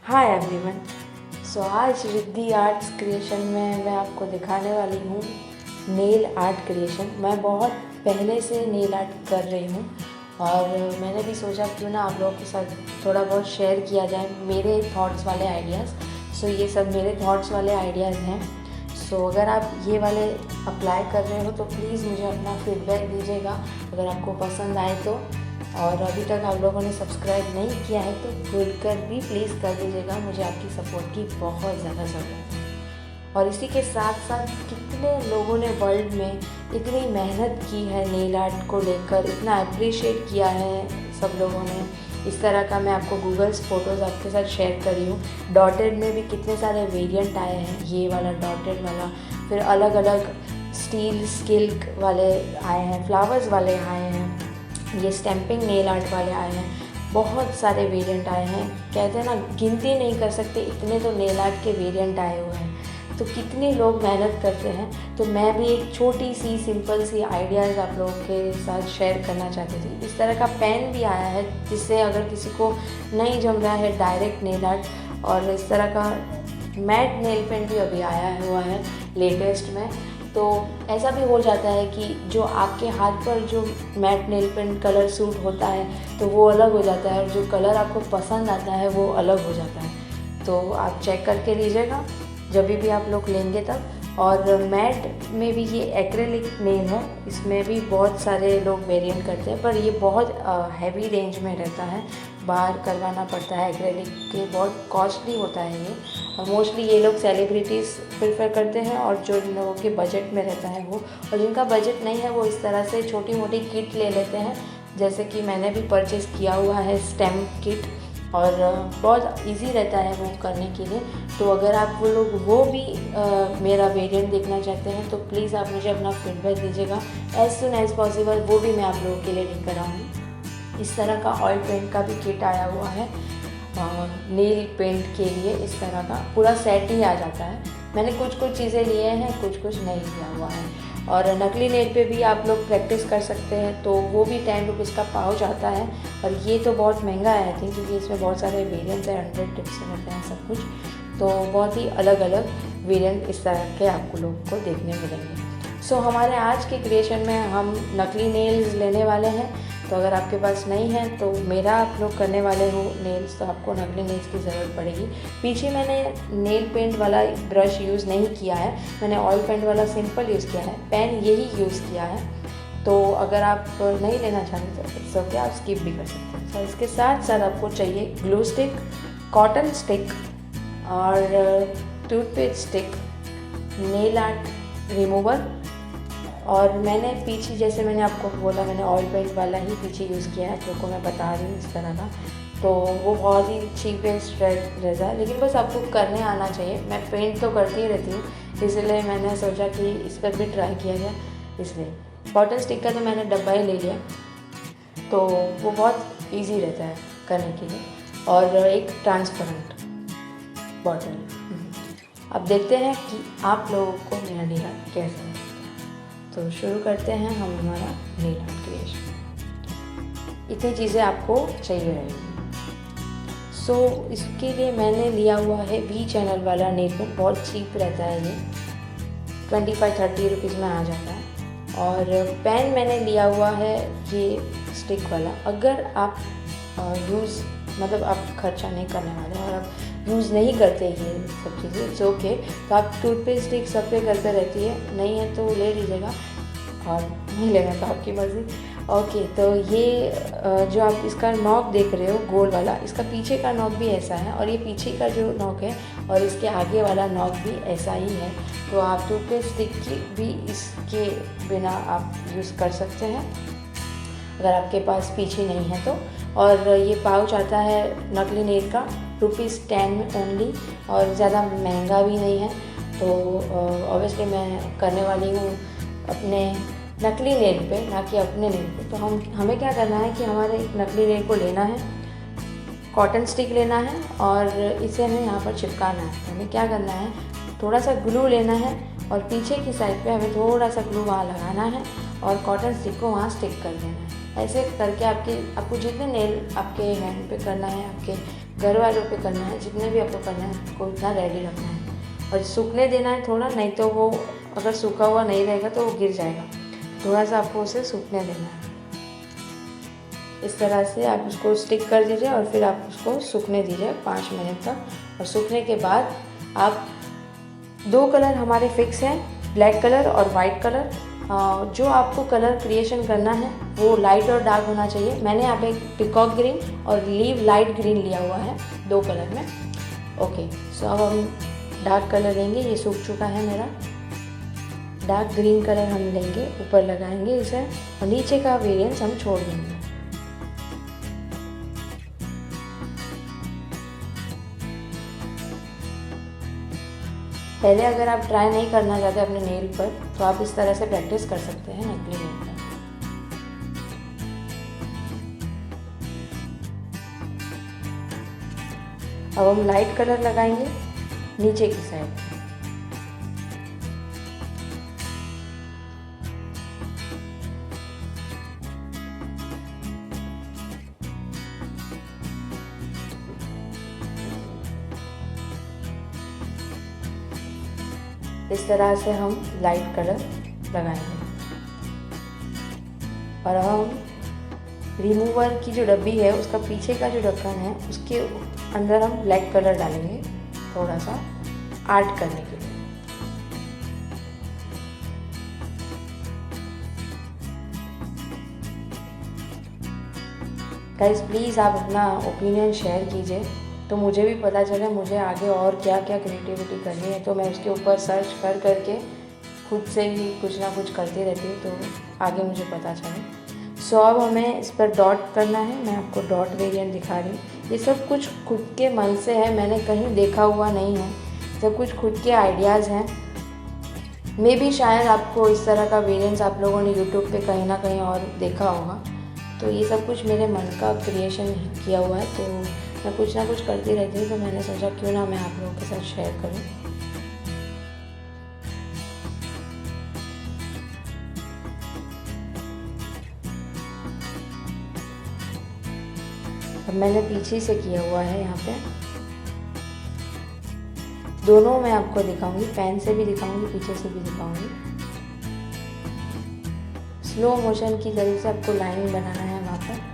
Hi everyone. सो आज Riddhi arts creation में मैं आपको दिखाने वाली हूँ नेल आर्ट क्रिएशन। मैं बहुत पहले से नेल आर्ट कर रही हूँ और मैंने भी सोचा क्यों ना आप लोगों के साथ थोड़ा बहुत शेयर किया जाए मेरे थॉट्स वाले आइडियाज़। सो ये सब मेरे थॉट्स वाले आइडियाज़ हैं। सो अगर आप ये वाले अप्लाई कर रहे हो तो प्लीज़ मुझे अपना फीडबैक दीजिएगा अगर आपको पसंद आए तो। और अभी तक आप लोगों ने सब्सक्राइब नहीं किया है तो खुलकर भी प्लीज़ कर दीजिएगा, मुझे आपकी सपोर्ट की बहुत ज़्यादा ज़रूरत है। और इसी के साथ साथ कितने लोगों ने वर्ल्ड में इतनी मेहनत की है नेल आर्ट को लेकर, इतना अप्रिशिएट किया है सब लोगों ने। इस तरह का मैं आपको गूगल्स फ़ोटोज़ आपके साथ शेयर करी हूँ। डॉटेड में भी कितने सारे वेरिएंट आए हैं, ये वाला डॉटेड वाला, फिर अलग अलग स्टील स्किल्क वाले आए हैं, फ्लावर्स वाले आए हैं, ये स्टैम्पिंग नेल आर्ट वाले आए हैं, बहुत सारे वेरिएंट आए हैं। कहते हैं ना गिनती नहीं कर सकते इतने तो नेल आर्ट के वेरिएंट आए हुए हैं। तो कितने लोग मेहनत करते हैं। तो मैं भी एक छोटी सी सिंपल सी आइडियाज़ आप लोगों के साथ शेयर करना चाहती थी। इस तरह का पेन भी आया है जिससे अगर किसी को नहीं जम रहा है डायरेक्ट नेल आर्ट, और इस तरह का मैट नेल पेंट भी अभी आया हुआ है लेटेस्ट में। तो ऐसा भी हो जाता है कि जो आपके हाथ पर जो matte nail paint colour suit होता है तो वो अलग हो जाता है और जो कलर आपको पसंद आता है वो अलग हो जाता है। तो आप चेक करके लीजिएगा जब भी आप लोग लेंगे तब। और मैट में भी ये एक्रेलिक नेल है, इसमें भी बहुत सारे लोग वेरिएंट करते हैं पर ये बहुत हैवी रेंज में रहता है, बाहर करवाना पड़ता है। एक्रेलिक के बहुत कॉस्टली होता है ये, और मोस्टली ये लोग सेलिब्रिटीज़ प्रेफर करते हैं और जो लोगों के बजट में रहता है वो, और जिनका बजट नहीं है वो इस तरह से छोटी मोटी किट ले लेते हैं, जैसे कि मैंने भी परचेज़ किया हुआ है स्टेम किट, और बहुत इजी रहता है वो करने के लिए। तो अगर आप वो लोग वो भी मेरा वेरिएंट देखना चाहते हैं तो प्लीज़ आप मुझे अपना फीडबैक दीजिएगा एज़ सुन एज़ पॉसिबल, वो भी मैं आप लोगों के लिए लेकर आऊँगी। इस तरह का ऑयल पेंट का भी किट आया हुआ है नेल पेंट के लिए। इस तरह का पूरा सेट ही आ जाता है। मैंने कुछ चीज़ें लिए हैं, कुछ नहीं लिया हुआ है। और नकली नेल पे भी आप लोग प्रैक्टिस कर सकते हैं तो वो भी 10 रुपीज़ का पाउच आता है, और ये तो बहुत महंगा है आई थिंक, क्योंकि इसमें बहुत सारे वेरिएंट्स हैं, 100 टिप्स रहते हैं सब कुछ। तो बहुत ही अलग अलग वेरिएंट इस तरह के आपको लोग को देखने मिलेंगे। सो हमारे आज के क्रिएशन में हम नकली नेल्स लेने वाले हैं। तो अगर आपके पास नहीं है तो मेरा आप लोग करने वाले हो नेल्स तो आपको नकली नेल्स की ज़रूरत पड़ेगी। पीछे मैंने नेल पेंट वाला ब्रश यूज़ नहीं किया है, मैंने ऑयल पेंट वाला सिंपल यूज़ किया है, पेन यही यूज़ किया है। तो अगर आप नहीं लेना चाहते तो क्या आप स्किप भी कर सकते हैं। तो इसके साथ साथ आपको चाहिए ग्लू स्टिक, कॉटन स्टिक और toothpaste stick, nail art remover. और मैंने पीछे जैसे मैंने आपको बोला मैंने ऑयल पेंट वाला ही पीछे यूज़ किया है, जो को मैं बता रही हूँ इस तरह का। तो वो बहुत ही चीपेस्ट रहता है, लेकिन बस आपको करने आना चाहिए। मैं पेंट तो करती ही रहती हूँ, इसलिए मैंने सोचा कि इस पर भी ट्राई किया जाए। इसलिए कॉटन स्टिक का तो मैंने डब्बा ही ले लिया, तो वो बहुत ईजी रहता है करने के लिए। और एक ट्रांसपेरेंट बॉटल। अब देखते हैं कि आप लोगों को मेरा नेल आर्ट कैसा है। तो शुरू करते हैं हम हमारा नेल आर्ट क्रिएशन। इतनी चीज़ें आपको चाहिए रहेगी। सो इसके लिए मैंने लिया हुआ है वी चैनल वाला नेल पेंट, बहुत चीप रहता है ये, 25-30 रुपीज़ में आ जाता है। और पेन मैंने लिया हुआ है ये स्टिक वाला। अगर आप यूज़ मतलब आप खर्चा नहीं करने वाले और आप यूज़ नहीं करते ये सब चीज़ें, इट्स ओके। तो आप टूथपेस्ट स्टिक सब पे घर पे रहती है, नहीं है तो ले लीजिएगा, और नहीं लेना तो आपकी मर्ज़ी। ओके, तो ये जो आप इसका नॉक देख रहे हो गोल वाला, इसका पीछे का नॉक भी ऐसा है, और ये पीछे का जो नॉक है और इसके आगे वाला नॉक भी ऐसा ही है। तो आप टूथपेस्ट स्टिक की भी इसके बिना आप यूज़ कर सकते हैं अगर आपके पास पीछे नहीं है तो। और ये पाउच आता है नकली नेल का ₹10 में ओनली, और ज़्यादा महंगा भी नहीं है। तो ऑब्वियसली मैं करने वाली हूँ अपने नकली नेल पे, ना कि अपने नेल पे। तो हमें क्या करना है कि हमारे नकली नेल को लेना है, कॉटन स्टिक लेना है और इसे हमें यहाँ पर चिपकाना है। तो हमें क्या करना है, थोड़ा सा ग्लू लेना है और पीछे की साइड पे हमें थोड़ा सा ग्लू वहाँ लगाना है और कॉटन स्टिक को वहाँ स्टिक कर देना है। ऐसे करके आपको जितने नेल आपके हैंड पे करना है, आपके घर वालों पे करना है, जितने भी आपको करना है आपको इतना रेडी रखना है और सूखने देना है थोड़ा, नहीं तो वो अगर सूखा हुआ नहीं रहेगा तो वो गिर जाएगा। थोड़ा सा आपको उसे सूखने देना है। इस तरह से आप उसको स्टिक कर दीजिए और फिर आप उसको सूखने दीजिए 5 मिनट तक। और सूखने के बाद आप 2 कलर हमारे फिक्स हैं, ब्लैक कलर और वाइट कलर। जो आपको कलर क्रिएशन करना है वो लाइट और डार्क होना चाहिए। मैंने यहाँ पे पिकॉक ग्रीन और लीव लाइट ग्रीन लिया हुआ है 2 कलर में। ओके, सो अब हम डार्क कलर लेंगे। ये सूख चुका है मेरा। डार्क ग्रीन कलर हम लेंगे, ऊपर लगाएंगे इसे और नीचे का वेरिएंस हम छोड़ देंगे। पहले अगर आप ट्राई नहीं करना चाहते अपने नेल पर तो आप इस तरह से प्रैक्टिस कर सकते हैं नकली नेल पर। अब हम लाइट कलर लगाएंगे नीचे की साइड। इस तरह से हम लाइट कलर लगाएंगे और हम रिमूवर की जो डब्बी है उसका पीछे का जो ढक्कन है उसके अंदर हम ब्लैक कलर डालेंगे थोड़ा सा आर्ट करने के लिए। गाइस प्लीज़ आप अपना ओपिनियन शेयर कीजिए तो मुझे भी पता चले मुझे आगे और क्या क्या क्रिएटिविटी करनी है, तो मैं उसके ऊपर सर्च कर करके खुद से ही कुछ ना कुछ करती रहती हूँ तो आगे मुझे पता चले। सो अब हमें इस पर डॉट करना है। मैं आपको डॉट वेरिएंट दिखा रही हूँ। ये सब कुछ खुद के मन से है, मैंने कहीं देखा हुआ नहीं है, सब कुछ खुद के आइडियाज़ हैं। मे भी शायद आपको इस तरह का वेरिएंट्स आप लोगों ने यूट्यूब पे कहीं ना कहीं और देखा होगा। तो ये सब कुछ मेरे मन का क्रिएशन किया हुआ है, तो मैं कुछ ना कुछ करती रहती हूँ, तो मैंने सोचा क्यों ना मैं आप लोगों के साथ शेयर करूँ। अब मैंने पीछे से किया हुआ है, यहाँ पे दोनों मैं आपको दिखाऊंगी, पेन से भी दिखाऊंगी, पीछे से भी दिखाऊंगी। स्लो मोशन की जरिए से आपको लाइन बनाना है वहाँ पर।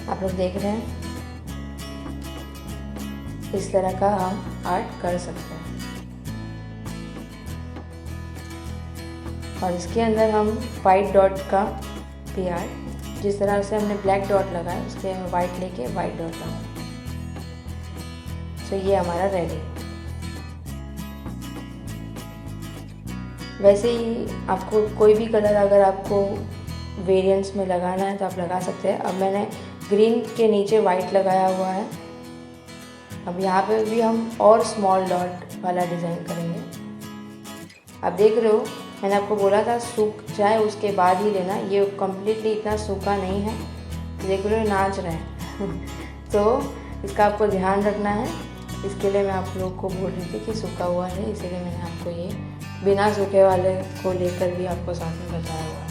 आप लोग देख रहे हैं, इस तरह का हम आर्ट कर सकते हैं। और इसके अंदर हम वाइट डॉट का भी आर्ट, जिस तरह से हमने ब्लैक डॉट लगाया उसके वाइट लेके वाइट डॉट लगाया। तो ये हमारा रेडी। वैसे ही आपको कोई भी कलर अगर आपको वेरिएंट्स में लगाना है तो आप लगा सकते हैं। अब मैंने ग्रीन के नीचे वाइट लगाया हुआ है। अब यहाँ पे भी हम और स्मॉल डॉट वाला डिज़ाइन करेंगे। आप देख रहे हो, मैंने आपको बोला था सूख जाए उसके बाद ही लेना। ये कम्प्लीटली इतना सूखा नहीं है, देख रहे हो नाच रहे हैं तो इसका आपको ध्यान रखना है। इसके लिए मैं आप लोग को बोल रही थी कि सूखा हुआ है, इसीलिए मैंने आपको ये बिना सूखे वाले को लेकर भी आपको साथ में बताया हुआ है।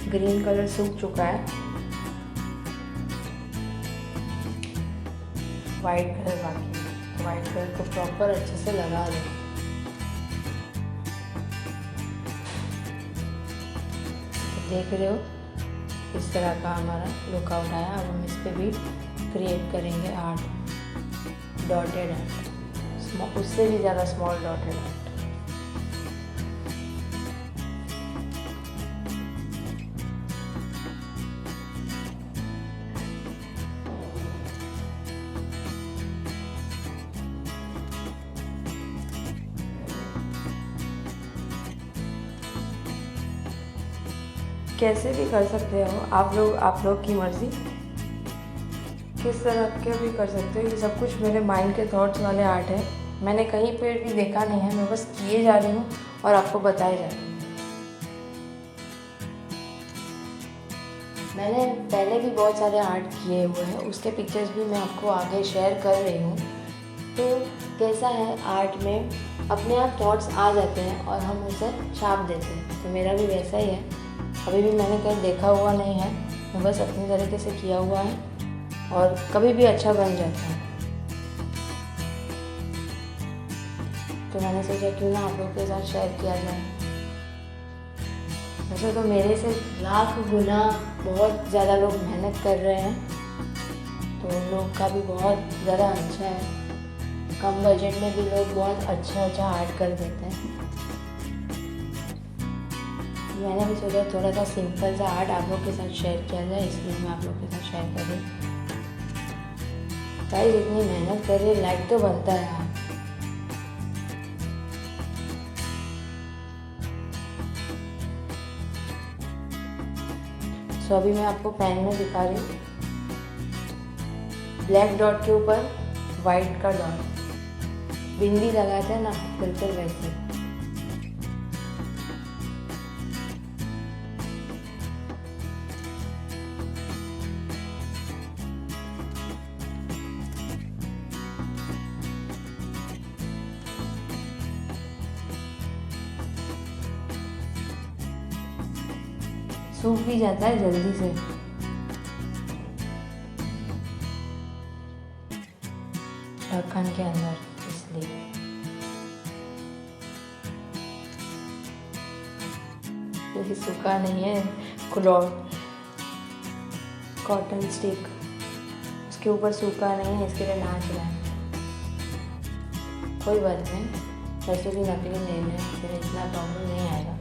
ग्रीन कलर सूख चुका है, वाइट कलर बाकी है। वाइट कलर को प्रॉपर अच्छे से लगा दो। तो देख रहे हो इस तरह का हमारा लुक आउट आया। अब हम इस पर भी क्रिएट करेंगे आर्ट, डॉटेड आर्ट, उससे भी ज़्यादा स्मॉल डॉटेड आर्ट। कैसे भी कर सकते हो आप लोग की मर्ज़ी, किस तरह के भी कर सकते हो। ये सब कुछ मेरे माइंड के थॉट्स वाले आर्ट है, मैंने कहीं पे भी देखा नहीं है, मैं बस किए जा रही हूँ और आपको बताए जा रही हूँ। मैंने पहले भी बहुत सारे आर्ट किए हुए हैं, उसके पिक्चर्स भी मैं आपको आगे शेयर कर रही हूँ। तो कैसा है, आर्ट में अपने आप थॉट्स आ जाते हैं और हम उसे छाप देते हैं, तो मेरा भी वैसा ही है। अभी भी मैंने कहीं देखा हुआ नहीं है, मैं बस अपनी तरीके से किया हुआ है और कभी भी अच्छा बन जाता है। तो मैंने सोचा क्यों ना आप लोग के साथ शेयर किया जाए। वैसे तो मेरे से लाख गुना बहुत ज़्यादा लोग मेहनत कर रहे हैं, तो उन लोग का भी बहुत ज़्यादा अच्छा है। कम बजट में भी लोग बहुत अच्छा आर्ट कर देते हैं। मैंने भी सोचा थोड़ा सा सिंपल सा आर्ट आप लोग के साथ शेयर किया जाए, इसलिए मैं आप लोग के साथ शेयर कर रही हूँ। गाइस इतनी मेहनत कर रही, लाइक तो बनता है यार। सो अभी मैं आपको पेन में दिखा रही हूँ, ब्लैक डॉट के ऊपर वाइट का डॉट, बिंदी लगाते हैं ना, बिल्कुल वैसे। सूख भी जाता है जल्दी से। ढक्कन के अंदर, इसलिए ये सूखा नहीं है। क्लॉथ कॉटन स्टिक उसके ऊपर सूखा नहीं है, इसके लिए नाच रहा है। कोई बात नहीं, वैसे भी नकली नेल है, इसलिए इतना प्रॉब्लम नहीं आएगा।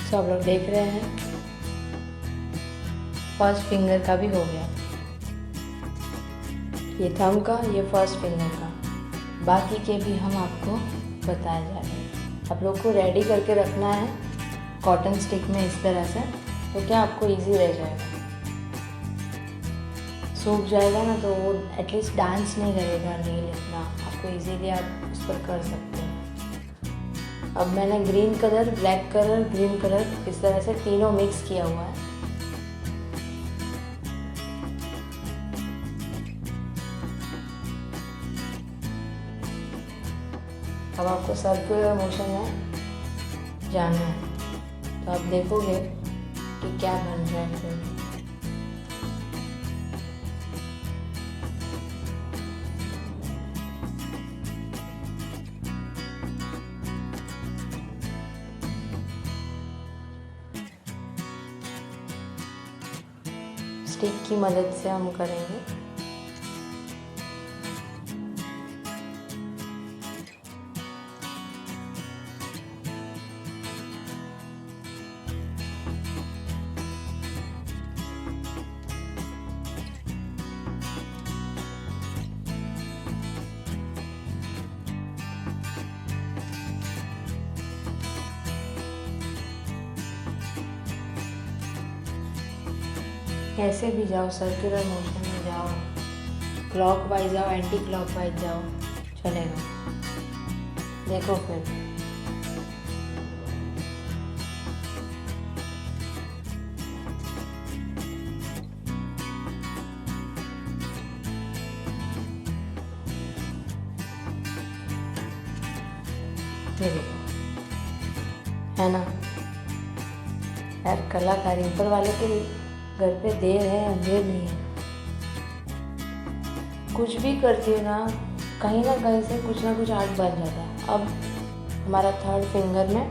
तो आप लोग देख रहे हैं, फर्स्ट फिंगर का भी हो गया, ये थंब का, ये फर्स्ट फिंगर का। बाकी के भी हम आपको बताए जा रहे हैं। आप लोग को रेडी करके रखना है कॉटन स्टिक में इस तरह से, तो क्या आपको इजी रह जाएगा। सूख जाएगा ना तो वो एटलीस्ट डांस नहीं करेगा नील इतना, आपको इजीली आप उस पर कर सकते हैं। अब मैंने green colour, black colour, green colour इस तरह से तीनों मिक्स किया हुआ है। अब आपको सर्कुलर मोशन में जाना है, तो आप देखोगे कि क्या बन रहा है फिर। स्टिक की मदद से हम करेंगे। कैसे भी जाओ, सर्कुलर मोशन में जाओ, क्लॉकवाइज जाओ, एंटी क्लॉकवाइज जाओ, चलेगा। देखो फिर ये देखो, है ना यार, कलाकारी ऊपर वाले के घर पे देर है, अंधेर नहीं है। कुछ भी करती हूँ ना, कहीं ना कहीं से कुछ ना कुछ आर्ट बन जाता है। अब हमारा थर्ड फिंगर में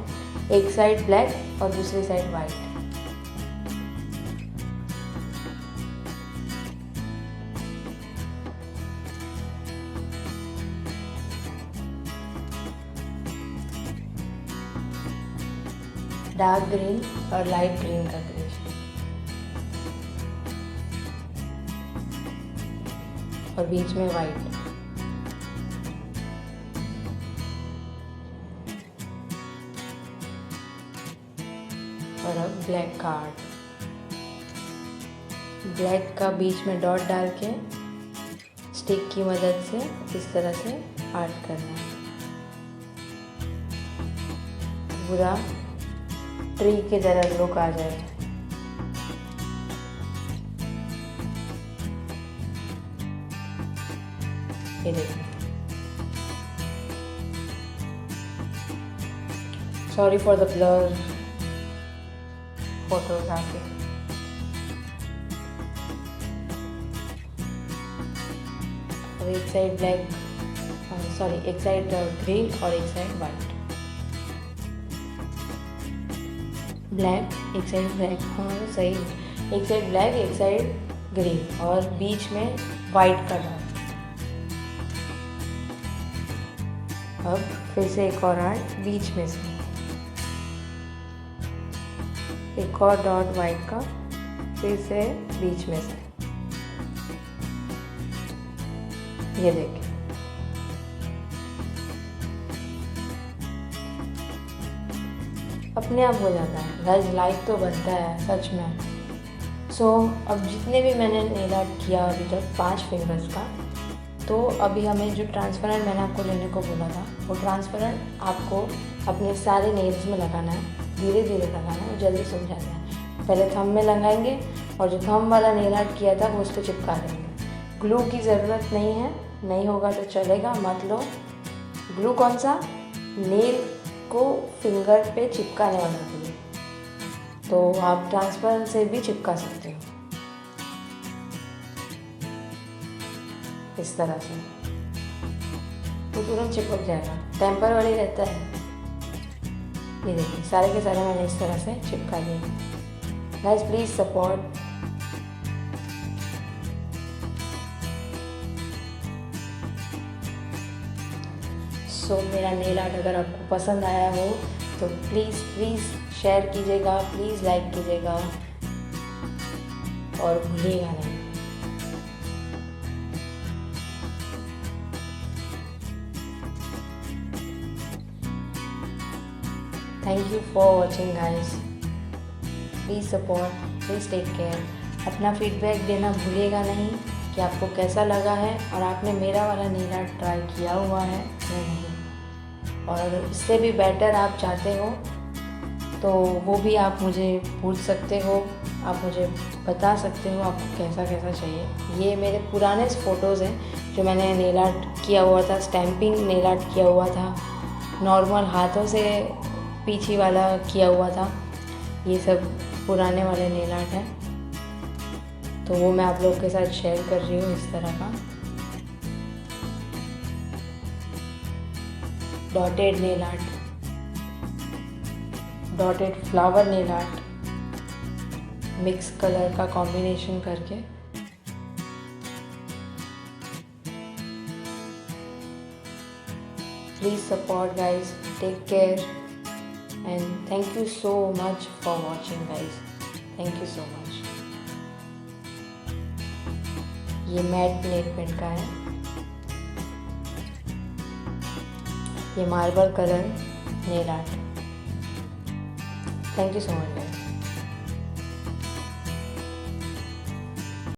एक साइड ब्लैक और दूसरी साइड वाइट। डार्क ग्रीन और लाइट ग्रीन का क्रिएशन, और बीच में वाइट। और अब ब्लैक का आर्ट, ब्लैक का बीच में डॉट डाल के स्टिक की मदद से इस तरह से आर्ट करना है। पूरा ट्री की तरह लुक आ जाएगा। ये देखिए, sorry for the blur photography. और एक साइड ब्लैक, सॉरी एक साइड ग्रीन और एक साइड वाइट। ब्लैक एक साइड ब्लैक, हाँ सही, एक साइड ब्लैक एक साइड ग्रीन और बीच में वाइट का डॉट। अब फिर से एक और आर्ट बीच में से, एक और डॉट वाइट का, फिर से बीच में से। ये देखिए, अपने आप हो जाता है गाइस, लाइक तो बनता है सच में। अब जितने भी मैंने नेल आर्ट किया अभी तक 5 फिंगर्स का, तो अभी हमें जो ट्रांसपेरेंट मैंने आपको लेने को बोला था, वो ट्रांसपेरेंट आपको अपने सारे नेल्स में लगाना है, धीरे धीरे लगाना है, जल्दी सूख जाता है। पहले थंब में लगाएंगे और जो थंब वाला नेल आर्ट किया था वो उस पर चिपका देंगे। ग्लू की ज़रूरत नहीं है, नहीं होगा तो चलेगा, मत लो। ग्लू कौन सा? नेल को फिंगर पे चिपकाने वाला ग्लू। तो आप ट्रांसपेरेंट से भी चिपका सकते हो इस तरह से, तो तुरंत चिपक जाएगा, टेम्पर वाली रहता है। ये देखिए, सारे के सारे मैंने इस तरह से चिपका दिए। Guys please support. मेरा नेल आर्ट अगर आपको पसंद आया हो तो प्लीज़ शेयर कीजिएगा, प्लीज़ लाइक कीजिएगा और भूलिएगा नहीं। Thank you for watching guys, please support, please take care. अपना फीडबैक देना भूलिएगा नहीं कि आपको कैसा लगा है और आपने मेरा वाला नेल आर्ट ट्राई किया हुआ है या नहीं। और अगर इससे भी बेटर आप चाहते हो तो वो भी आप मुझे पूछ सकते हो, आप मुझे बता सकते हो आपको कैसा कैसा चाहिए। ये मेरे पुराने फ़ोटोज़ हैं जो मैंने नेल आर्ट किया हुआ था, स्टैम्पिंग नेल आर्ट किया हुआ था, नॉर्मल हाथों से पीछे वाला किया हुआ था। ये सब पुराने वाले नेल आर्ट हैं, तो वो मैं आप लोग के साथ शेयर कर रही हूँ। इस तरह का dotted nail art, dotted flower nail art, mix colour का कॉम्बिनेशन करके। Please support guys, take care and thank you so much for watching guys, thank you so much. ये मैट नेल पेंट का है, ये marble colour nail art. Thank you so much.